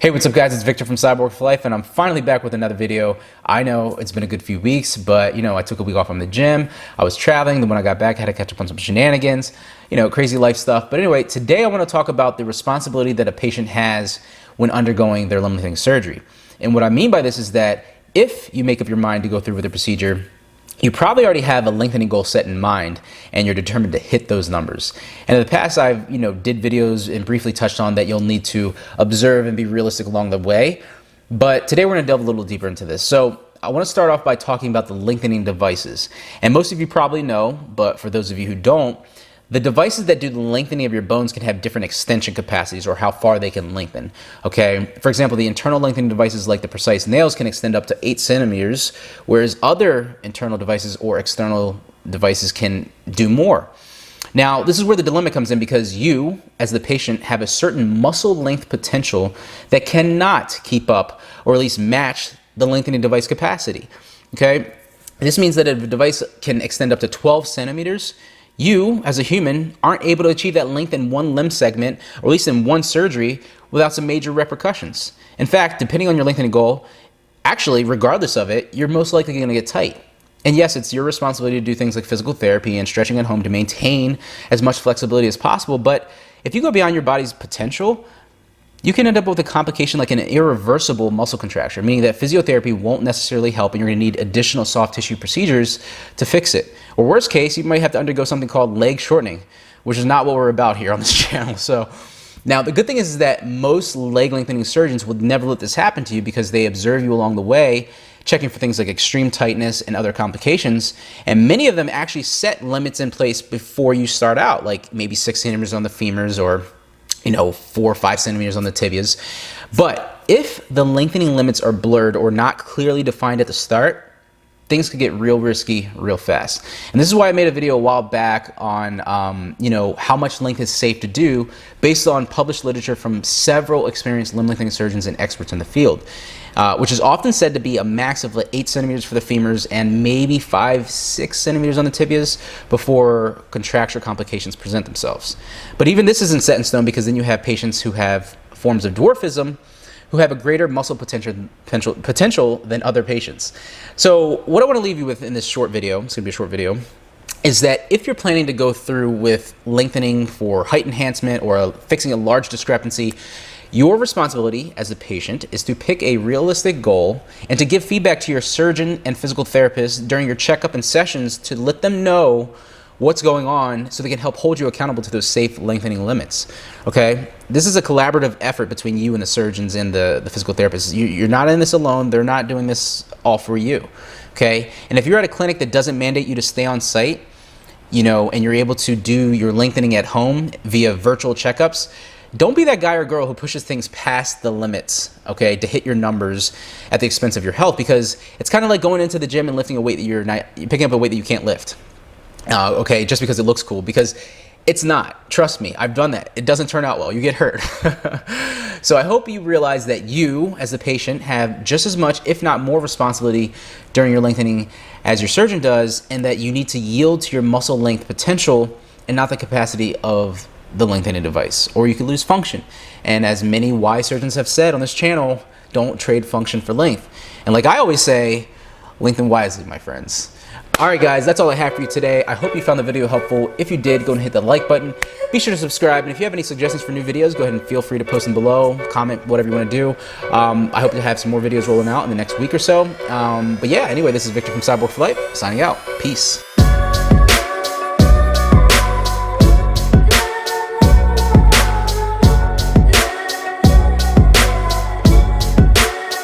Hey, what's up guys? It's Victor from Cyborg for Life, and I'm finally back with another video. I know it's been a good few weeks, but I took a week off from the gym. I was traveling, then when I got back, I had to catch up on some shenanigans, crazy life stuff. But anyway, today I want to talk about the responsibility that a patient has when undergoing their lengthening surgery. And what I mean by this is that if you make up your mind to go through with the procedure, you probably already have a lengthening goal set in mind and you're determined to hit those numbers. And in the past, I've did videos and briefly touched on that you'll need to observe and be realistic along the way. But today we're going to delve a little deeper into this. So I want to start off by talking about the lengthening devices. And most of you probably know, but for those of you who don't, the devices that do the lengthening of your bones can have different extension capacities or how far they can lengthen. Okay, for example, the internal lengthening devices like the precise nails can extend up to 8 centimeters, whereas other internal devices or external devices can do more. Now, this is where the dilemma comes in because you, as the patient, have a certain muscle length potential that cannot keep up or at least match the lengthening device capacity. Okay, this means that if a device can extend up to 12 centimeters, you, as a human, aren't able to achieve that length in one limb segment, or at least in one surgery, without some major repercussions. In fact, depending on your lengthening goal, actually, regardless of it, you're most likely going to get tight. And yes, it's your responsibility to do things like physical therapy and stretching at home to maintain as much flexibility as possible. But if you go beyond your body's potential, you can end up with a complication like an irreversible muscle contracture, meaning that physiotherapy won't necessarily help and you're going to need additional soft tissue procedures to fix it. Or worst case, you might have to undergo something called leg shortening, which is not what we're about here on this channel. So now the good thing is that most leg lengthening surgeons would never let this happen to you because they observe you along the way, checking for things like extreme tightness and other complications. And many of them actually set limits in place before you start out, like maybe 6 centimeters on the femurs or 4 or 5 centimeters on the tibias. But if the lengthening limits are blurred or not clearly defined at the start, things could get real risky real fast. And this is why I made a video a while back on how much length is safe to do based on published literature from several experienced limb lengthening surgeons and experts in the field, which is often said to be a max of like 8 centimeters for the femurs and maybe 5-6 centimeters on the tibias before contracture complications present themselves. But even this isn't set in stone because then you have patients who have forms of dwarfism who have a greater muscle potential than other patients. So what I want to leave you with in this short video, it's going to be a short video, is that if you're planning to go through with lengthening for height enhancement or fixing a large discrepancy, your responsibility as a patient is to pick a realistic goal and to give feedback to your surgeon and physical therapist during your checkup and sessions to let them know what's going on so they can help hold you accountable to those safe lengthening limits. Okay, this is a collaborative effort between you and the surgeons and the physical therapists. You're not in this alone. They're not doing this all for you. Okay, and if you're at a clinic that doesn't mandate you to stay on site, and you're able to do your lengthening at home via virtual checkups, don't be that guy or girl who pushes things past the limits, okay, to hit your numbers at the expense of your health, because it's kind of like going into the gym and lifting a weight that you're picking up a weight that you can't lift. Okay, just because it looks cool, because it's not. Trust me, I've done that. It doesn't turn out well. You get hurt. So I hope you realize that you, as the patient, have just as much, if not more, responsibility during your lengthening as your surgeon does, and that you need to yield to your muscle length potential and not the capacity of the lengthening device, or you could lose function. And as many wise surgeons have said on this channel, don't trade function for length. And like I always say, lengthen wisely, my friends. All right, guys, that's all I have for you today. I hope you found the video helpful. If you did, go and hit the like button. Be sure to subscribe. And if you have any suggestions for new videos, go ahead and feel free to post them below, comment, whatever you want to do. I hope to have some more videos rolling out in the next week or so. But yeah, anyway, this is Victor from Cyborg for Life, signing out. Peace.